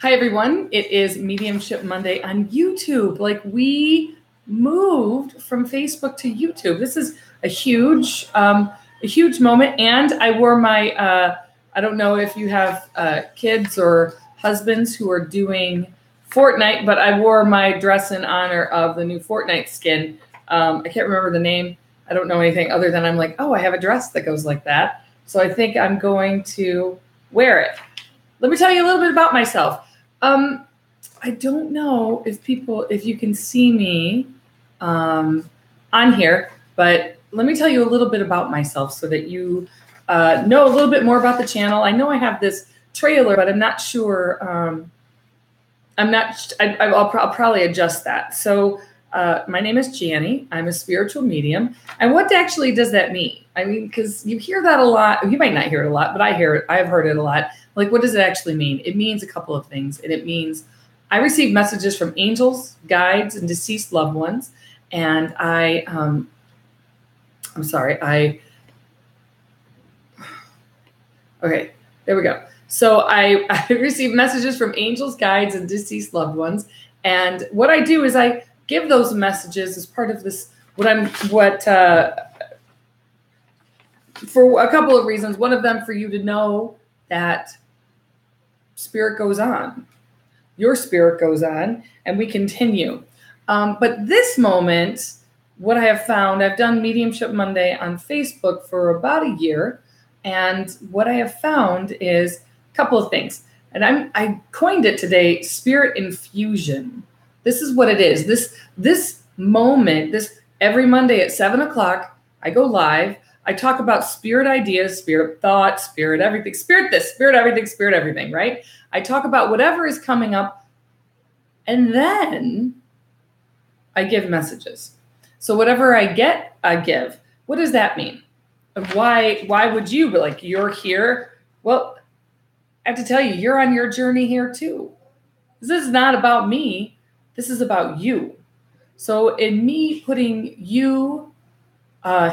Hi, everyone. It is Mediumship Monday on YouTube. Like, we moved from Facebook to YouTube. This is a huge moment. And I wore my, I don't know if you have kids or husbands who are doing Fortnite, but I wore my dress in honor of the new Fortnite skin. I can't remember the name. I don't know anything other than I'm like, oh, I have a dress that goes like that. So I think I'm going to wear it. Let me tell you a little bit about myself. I don't know if you can see me on here, but let me tell you a little bit about myself so that you know a little bit more about the channel. I know I have this trailer, but I'm not sure. I'll probably adjust that. So my name is Janny. I'm a spiritual medium. And what actually does that mean? I mean, because you hear that a lot. You might not hear it a lot, but I hear it. I've heard it a lot. Like, what does it actually mean? It means a couple of things. And it means I receive messages from angels, guides, and deceased loved ones. And okay, there we go. So I receive messages from angels, guides, and deceased loved ones. And what I do is I give those messages as part of this, for a couple of reasons. One of them for you to know that spirit goes on. Your spirit goes on, and we continue. But this moment, what I have found, I've done Mediumship Monday on Facebook for about a year. And what I have found is a couple of things. And I coined it today, spirit infusion. This is what it is. This moment, every Monday at 7:00, I go live. I talk about spirit ideas, spirit thoughts, spirit everything, spirit this, spirit everything, spirit everything, right? I talk about whatever is coming up, and then I give messages. So whatever I get, I give. What does that mean? Why would you be like, you're here? Well, I have to tell you, you're on your journey here too. This is not about me. This is about you. So in me putting you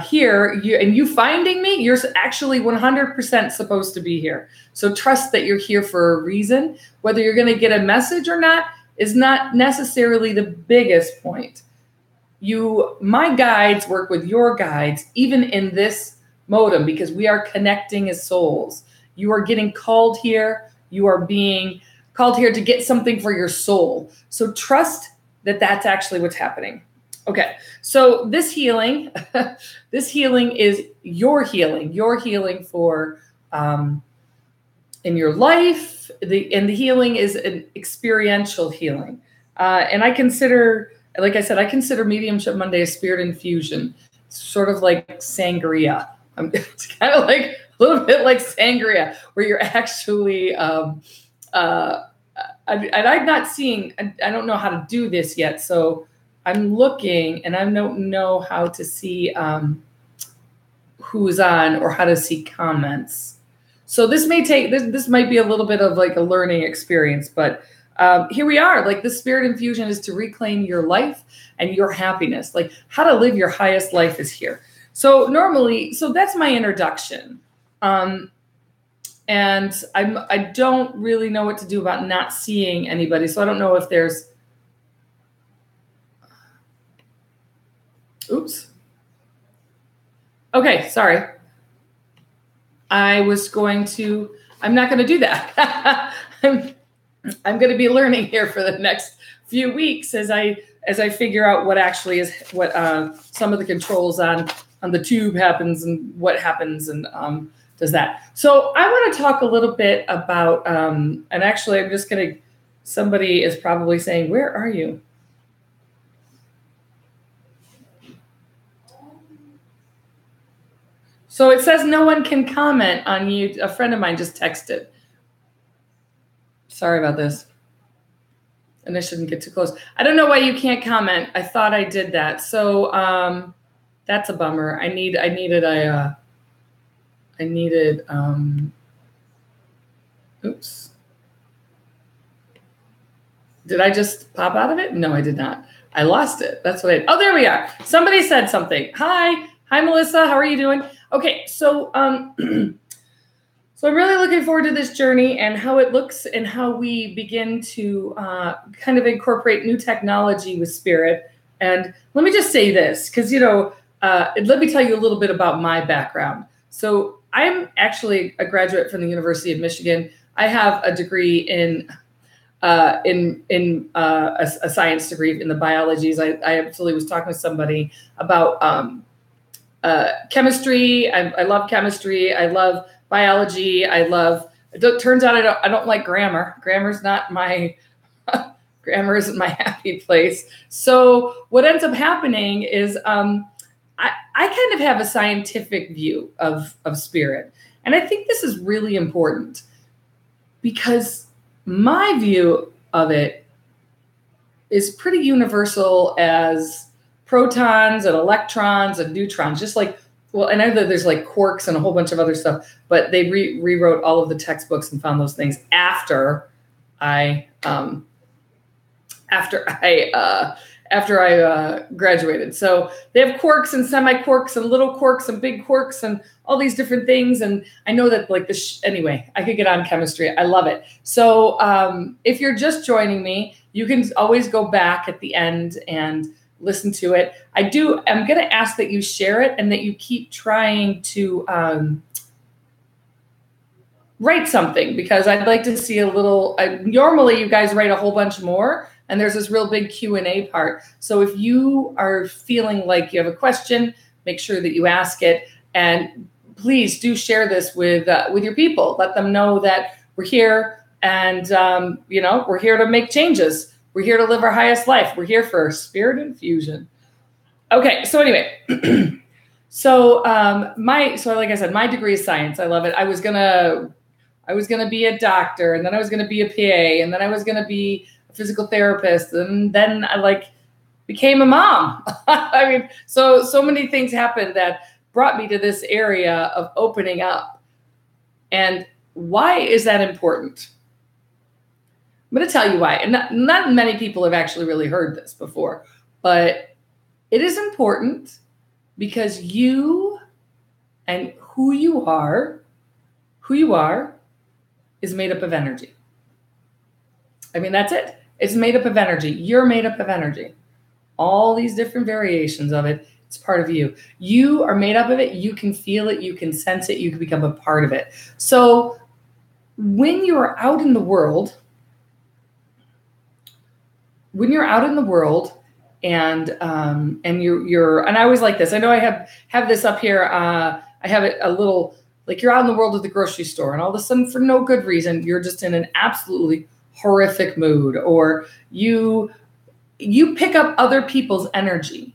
here, you finding me, you're actually 100% supposed to be here. So trust that you're here for a reason. Whether you're going to get a message or not is not necessarily the biggest point. My guides work with your guides, even in this modem, because we are connecting as souls. You are getting called here. You are being called here to get something for your soul. So trust that that's actually what's happening. Okay, so this healing is your healing for in your life. The healing is an experiential healing, and I consider, like I said, Mediumship Monday a spirit infusion, sort of like sangria. It's kind of like a little bit like sangria, where you're actually. I'm not seeing. I don't know how to do this yet, so. I'm looking and I don't know how to see who's on or how to see comments. So this might be a little bit of like a learning experience, but here we are. Like, the spirit infusion is to reclaim your life and your happiness. Like, how to live your highest life is here. So that's my introduction. And I don't really know what to do about not seeing anybody. So I don't know if there's, oops. Okay, sorry. I'm not going to do that. I'm going to be learning here for the next few weeks as I figure out what actually is what some of the controls on the tube happens and what happens and does that. So I want to talk a little bit about and actually somebody is probably saying, where are you? So it says no one can comment on you. A friend of mine just texted. Sorry about this. And I shouldn't get too close. I don't know why you can't comment. I thought I did that. So that's a bummer. I needed oops. Did I just pop out of it? No, I did not. I lost it. That's what oh, there we are. Somebody said something. Hi, Melissa. How are you doing? Okay, so So I'm really looking forward to this journey and how it looks and how we begin to kind of incorporate new technology with spirit. And let me just say this, because, let me tell you a little bit about my background. So I'm actually a graduate from the University of Michigan. I have a degree in a science degree in the biologies. I absolutely was talking to somebody about chemistry. I love chemistry. I love biology. It turns out I don't like grammar. Grammar isn't my happy place. So what ends up happening is I kind of have a scientific view of spirit. And I think this is really important because my view of it is pretty universal as protons and electrons and neutrons, just like, well, I know that there's like quarks and a whole bunch of other stuff, but they rewrote all of the textbooks and found those things after I graduated. So they have quarks and semi-quarks and little quarks and big quarks and all these different things. And I know that anyway, I could get on chemistry. I love it. So if you're just joining me, you can always go back at the end and listen to it. I'm going to ask that you share it and that you keep trying to write something, because I'd like to see a little, normally you guys write a whole bunch more, and there's this real big Q&A part. So if you are feeling like you have a question, make sure that you ask it. And please do share this with your people. Let them know that we're here and, we're here to make changes. We're here to live our highest life. We're here for spirit infusion. Okay, so anyway, so like I said, my degree is science. I love it. I was gonna be a doctor, and then I was gonna be a PA, and then I was gonna be a physical therapist, and then I became a mom. I mean, so many things happened that brought me to this area of opening up. And why is that important? I'm going to tell you why. And not many people have actually really heard this before, but it is important because you and who you are is made up of energy. I mean, that's it. It's made up of energy. You're made up of energy. All these different variations of it, it's part of you. You are made up of it. You can feel it. You can sense it. You can become a part of it. So when you're out in the world, and you're and I always like this. I know I have this up here. I have it a little like you're out in the world at the grocery store, and all of a sudden, for no good reason, you're just in an absolutely horrific mood, or you pick up other people's energy.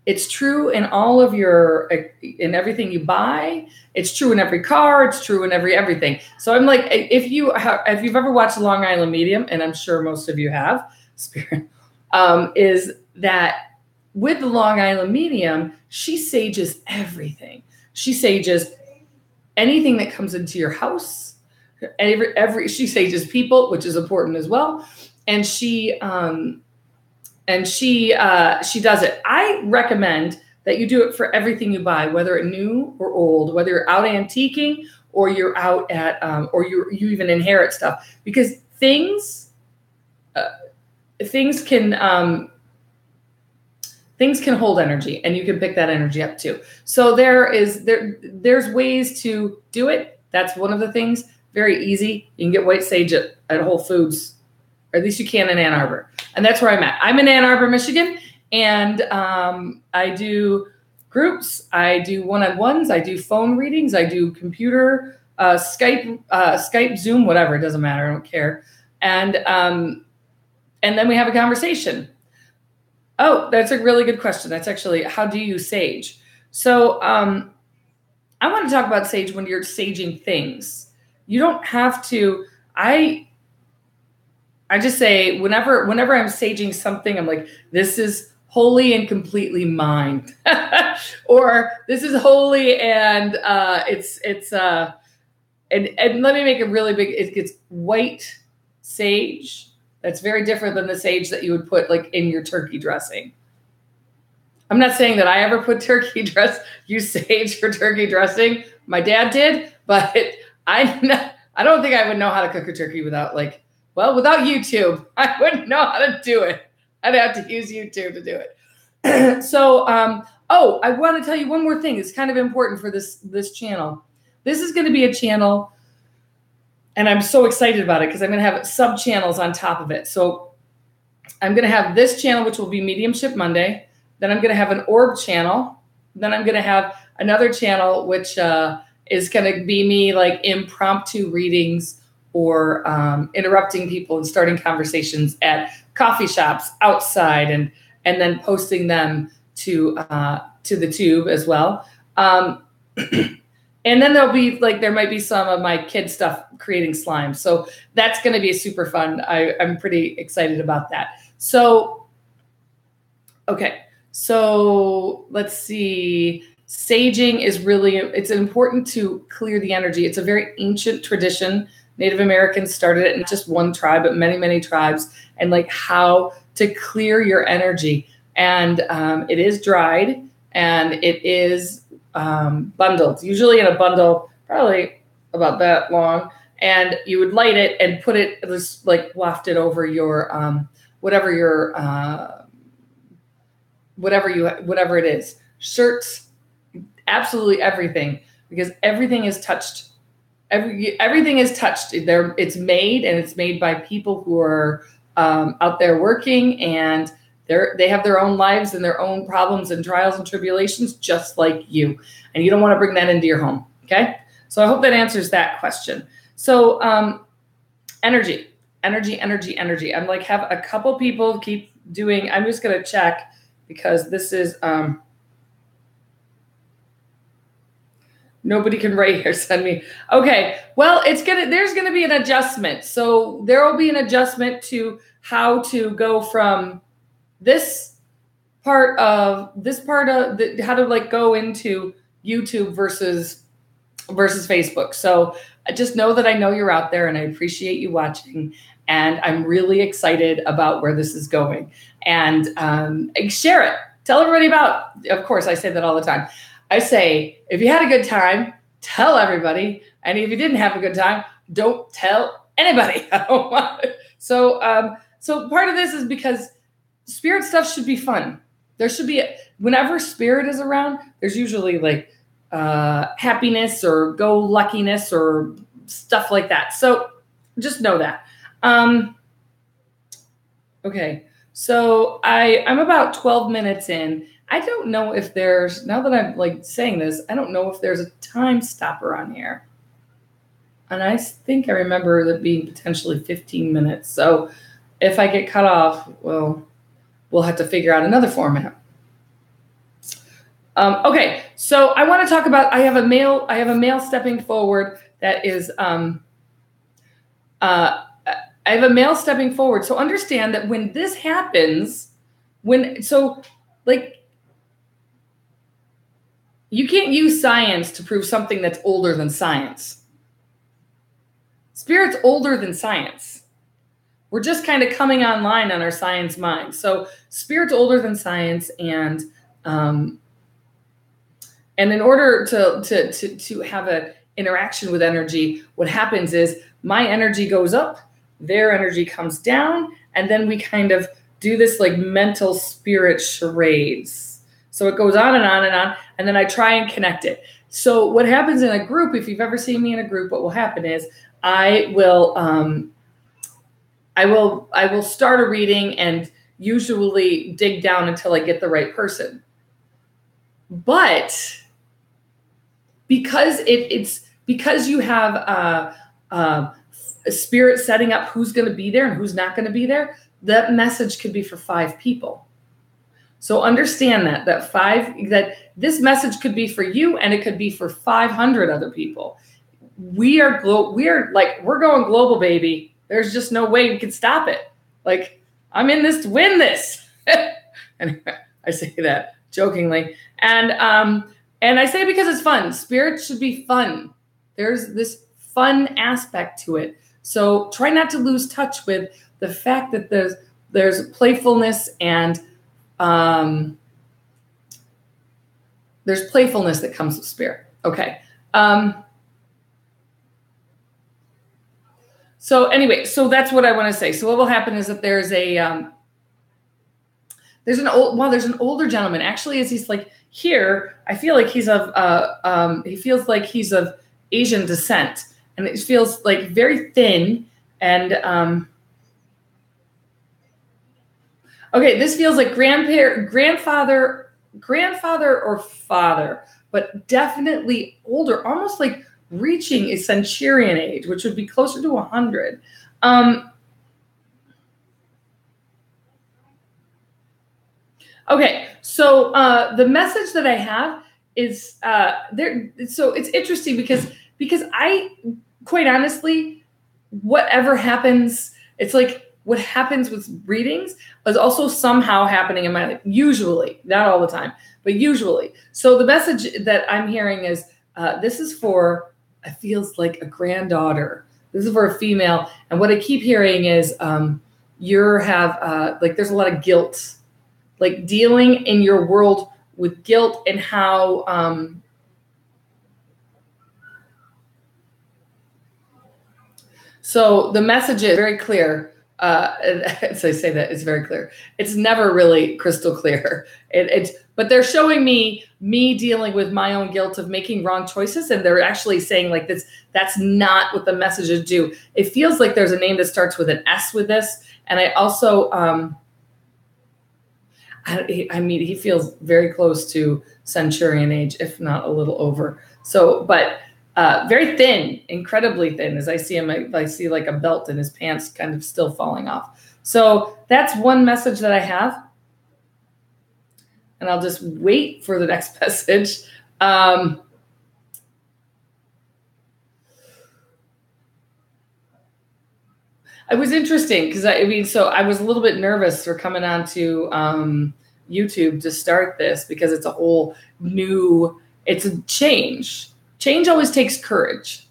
It's true in all of in everything you buy. It's true in every car. It's true in everything. So I'm like, if you've ever watched Long Island Medium, and I'm sure most of you have, spirit, is that with the Long Island Medium, she sages everything. She sages anything that comes into your house. She sages people, which is important as well. And she does it. I recommend that you do it for everything you buy, whether it's new or old, whether you're out antiquing or you're out at, or you even inherit stuff, because things can hold energy, and you can pick that energy up too. So there's ways to do it. That's one of the things. Very easy. You can get white sage at Whole Foods, or at least you can in Ann Arbor. And that's where I'm at. I'm in Ann Arbor, Michigan, and I do groups. I do one-on-ones. I do phone readings. I do computer, Skype, Zoom, whatever. It doesn't matter. I don't care. And then we have a conversation. Oh, that's a really good question. That's actually, how do you sage? So I want to talk about sage when you're saging things. You don't have to. I just say whenever I'm saging something, I'm like, this is wholly and completely mine, or this is holy and and let me make it really big. It's white sage. That's very different than the sage that you would put like in your turkey dressing. I'm not saying that I ever put use sage for turkey dressing. My dad did, but I don't think I would know how to cook a turkey without without YouTube. I wouldn't know how to do it. I'd have to use YouTube to do it. So, I want to tell you one more thing. It's kind of important for this channel. This is going to be a channel, and I'm so excited about it because I'm going to have sub channels on top of it. So I'm going to have this channel, which will be Mediumship Monday. Then I'm going to have an orb channel. Then I'm going to have another channel, which is going to be me like impromptu readings or interrupting people and starting conversations at coffee shops outside, and then posting them to the tube as well. And then there'll be there might be some of my kid stuff creating slime. So that's going to be super fun. I'm pretty excited about that. So, okay. So let's see. Saging is it's important to clear the energy. It's a very ancient tradition. Native Americans started it in just one tribe, but many, many tribes, and how to clear your energy. And it is dried and it is bundled, usually in a bundle, probably about that long. And you would light it and put it just waft it over your whatever it is, shirts, absolutely everything, because everything is touched. Everything is touched. It's made, and it's made by people who are out there working, and they have their own lives and their own problems and trials and tribulations, just like you. And you don't want to bring that into your home. Okay. So I hope that answers that question. So energy. I'm have a couple people keep doing. I'm just going to check because this is nobody can write here. Send me. Okay. Well, there's going to be an adjustment. So there will be an adjustment to how to go from this part of how to go into YouTube versus Facebook. So just know that I know you're out there and I appreciate you watching, and I'm really excited about where this is going. And share it. Tell everybody about, of course, I say that all the time. I say, if you had a good time, tell everybody. And if you didn't have a good time, don't tell anybody. So part of this is because spirit stuff should be fun. There should be, whenever spirit is around, there's usually happiness or go luckiness or stuff like that. So just know that. Okay. So I'm about 12 minutes in. I don't know if there's, now that I'm saying this, I don't know if there's a time stopper on here. And I think I remember that being potentially 15 minutes. So if I get cut off, well, we'll have to figure out another format. Okay, so I want to talk about, I have a male stepping forward that is, I have a male stepping forward. So understand that when this happens, you can't use science to prove something that's older than science. Spirit's older than science. We're just kind of coming online on our science mind. So spirit's older than science, and in order to have an interaction with energy, what happens is my energy goes up, their energy comes down, and then we kind of do this mental spirit charades. So it goes on and on and on, and then I try and connect it. So what happens in a group, if you've ever seen me in a group, what will happen is I will start a reading and usually dig down until I get the right person. But because because you have a spirit setting up who's going to be there and who's not going to be there, that message could be for 5 people. So understand that this message could be for you, and it could be for 500 other people. We're going global, baby. There's just no way we can stop it. I'm in this to win this. And I say that jokingly. And I say it because it's fun. Spirit should be fun. There's this fun aspect to it. So try not to lose touch with the fact that there's playfulness and there's playfulness that comes with spirit. Okay. So anyway, so that's what I want to say. So what will happen is that there's an older gentleman. Actually, as he's like here, I feel like he's he feels like he's of Asian descent, and it feels like very thin and okay, this feels like grandfather or father, but definitely older, almost like reaching a centurion age, which would be closer to 100. Okay, so the message that I have is there. So it's interesting because I, quite honestly, whatever happens, it's like what happens with readings is also somehow happening in my life. Usually, not all the time, but usually. So the message that I'm hearing is this is for, it feels like a granddaughter. This is for a female. And what I keep hearing is there's a lot of guilt, like dealing in your world with guilt and how so the message is very clear. As I say that, it's very clear. It's never really crystal clear. But they're showing me dealing with my own guilt of making wrong choices, and they're actually saying like this. That's not what the messages do. It feels like there's a name that starts with an S with this, and I also, I mean, he feels very close to centurion age, if not a little over. So, but. Very thin, incredibly thin. As I see him, I see like a belt in his pants kind of still falling off. So that's one message that I have. And I'll just wait for the next message. It was interesting because so I was a little bit nervous for coming on to YouTube to start this because it's a whole new, it's a change. Change always takes courage.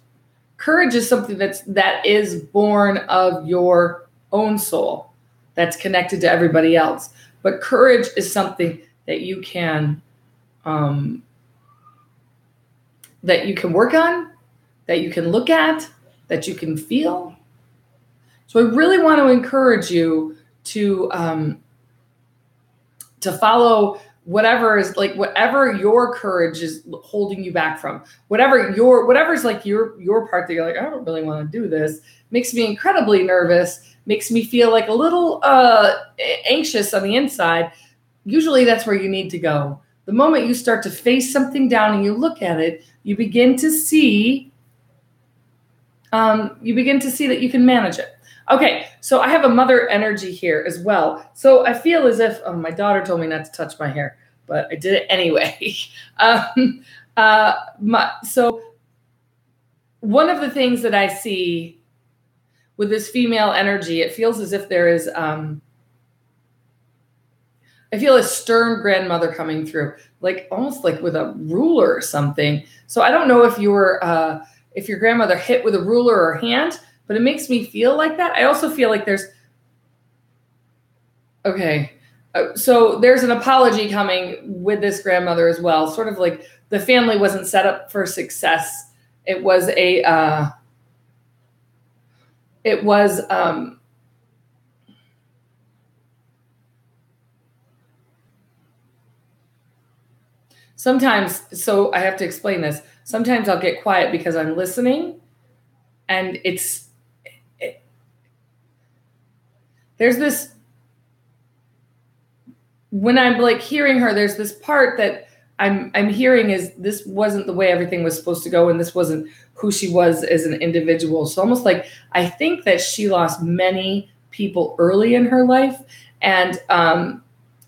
Courage is something that is born of your own soul, that's connected to everybody else. But courage is something that you can work on, that you can look at, that you can feel. So I really want to encourage you to follow whatever your courage is holding you back from, whatever's like your part that you're like, I don't really want to do this, makes me incredibly nervous, makes me feel like a little anxious on the inside. Usually that's where you need to go. The moment you start to face something down and you look at it, you begin to see that you can manage it. Okay, so I have a mother energy here as well. So I feel as if, my daughter told me not to touch my hair, but I did it anyway. So one of the things that I see with this female energy, it feels as if there is, I feel a stern grandmother coming through, like almost like with a ruler or something. So I don't know if your grandmother hit with a ruler or hand, but it makes me feel like that. I also feel like there's, okay, so there's an apology coming with this grandmother as well. Sort of like the family wasn't set up for success. It was sometimes, so I have to explain this. Sometimes I'll get quiet because I'm listening, and there's this, when I'm like hearing her, there's this part that I'm hearing is this wasn't the way everything was supposed to go, and this wasn't who she was as an individual. So almost like I think that she lost many people early in her life and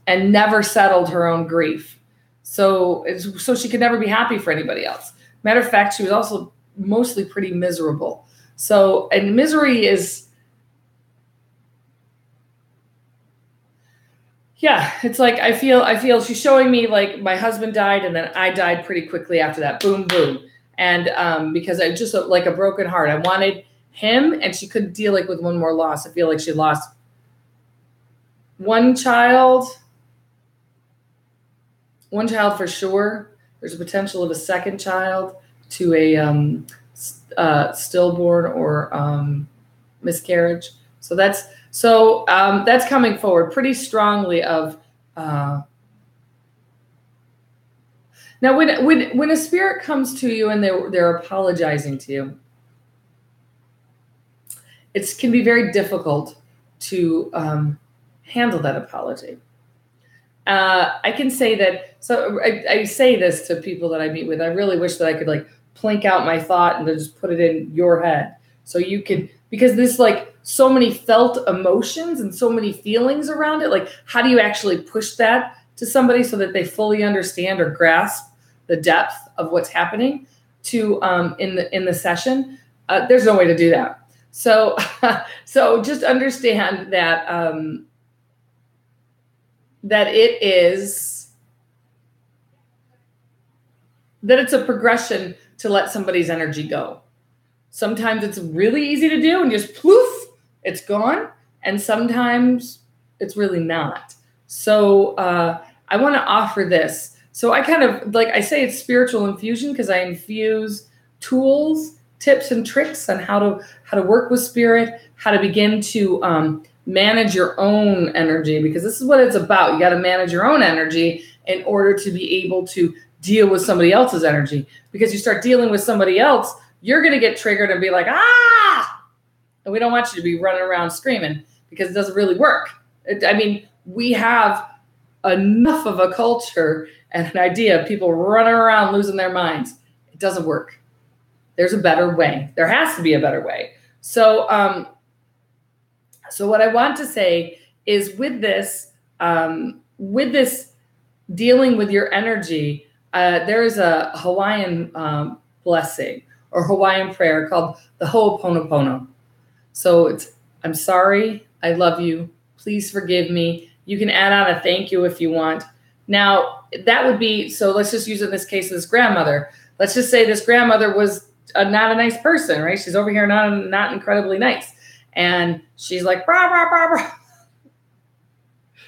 never settled her own grief. So she could never be happy for anybody else. Matter of fact, she was also mostly pretty miserable. So, and misery is, yeah, it's like I feel she's showing me like my husband died and then I died pretty quickly after that. Boom, boom. And because I just like a broken heart. I wanted him and she couldn't deal like with one more loss. I feel like she lost one child for sure. There's a potential of a second child to a stillborn or miscarriage. So that's coming forward pretty strongly. Of now, when a spirit comes to you and they're apologizing to you, it can be very difficult to handle that apology. I can say that. So I say this to people that I meet with. I really wish that I could like plink out my thought and just put it in your head, so you can, because there's like so many felt emotions and so many feelings around it. Like, how do you actually push that to somebody so that they fully understand or grasp the depth of what's happening to in the session? There's no way to do that. So so just understand that that it's a progression to let somebody's energy go. Sometimes it's really easy to do and just poof, it's gone. And sometimes it's really not. So I want to offer this. So I kind of, like I say, it's spiritual infusion because I infuse tools, tips, and tricks on how to work with spirit, how to begin to manage your own energy, because this is what it's about. You got to manage your own energy in order to be able to deal with somebody else's energy. Because you start dealing with somebody else, you're going to get triggered and be like, ah! And we don't want you to be running around screaming, because it doesn't really work. I mean, we have enough of a culture and an idea of people running around losing their minds. It doesn't work. There's a better way. There has to be a better way. So, so what I want to say is with this dealing with your energy, there is a Hawaiian blessing or Hawaiian prayer called the Ho'oponopono. So it's, I'm sorry, I love you, please forgive me. You can add on a thank you if you want. Now, that would be, so let's just use in this case this grandmother. Let's just say this grandmother was not a nice person, right? She's over here not incredibly nice. And she's like, brah, brah, brah, brah.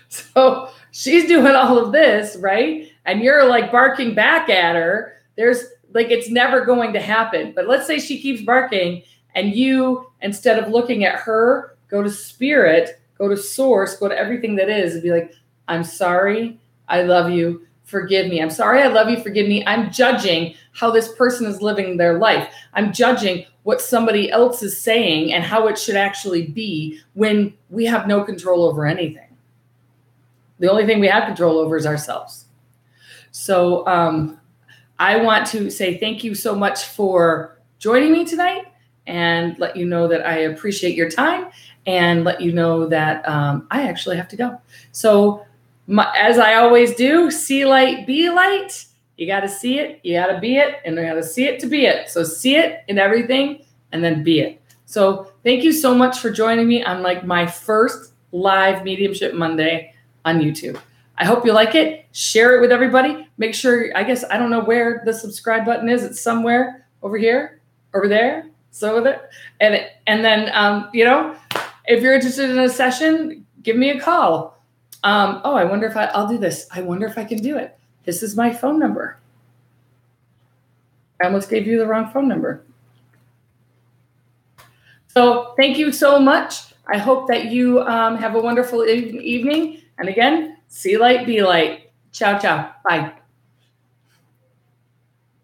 So she's doing all of this, right? And you're like barking back at her. There's like, it's never going to happen. But let's say she keeps barking and you, instead of looking at her, go to spirit, go to source, go to everything that is, and be like, I'm sorry, I love you, forgive me. I'm sorry, I love you, forgive me. I'm judging how this person is living their life. I'm judging what somebody else is saying and how it should actually be when we have no control over anything. The only thing we have control over is ourselves. So I want to say thank you so much for joining me tonight, and let you know that I appreciate your time, and let you know that I actually have to go. So as I always do, see light, be light. You got to see it, you got to be it, and you got to see it to be it. So see it in everything and then be it. So thank you so much for joining me on like my first live Mediumship Monday on YouTube. I hope you like it. Share it with everybody. Make sure, I guess, I don't know where the subscribe button is. It's somewhere over here, over there. So with it. And then, you know, if you're interested in a session, give me a call. Oh, I wonder if I'll do this. I wonder if I can do it. This is my phone number. I almost gave you the wrong phone number. So thank you so much. I hope that you have a wonderful evening. And again, see light, be light. Ciao, ciao. Bye.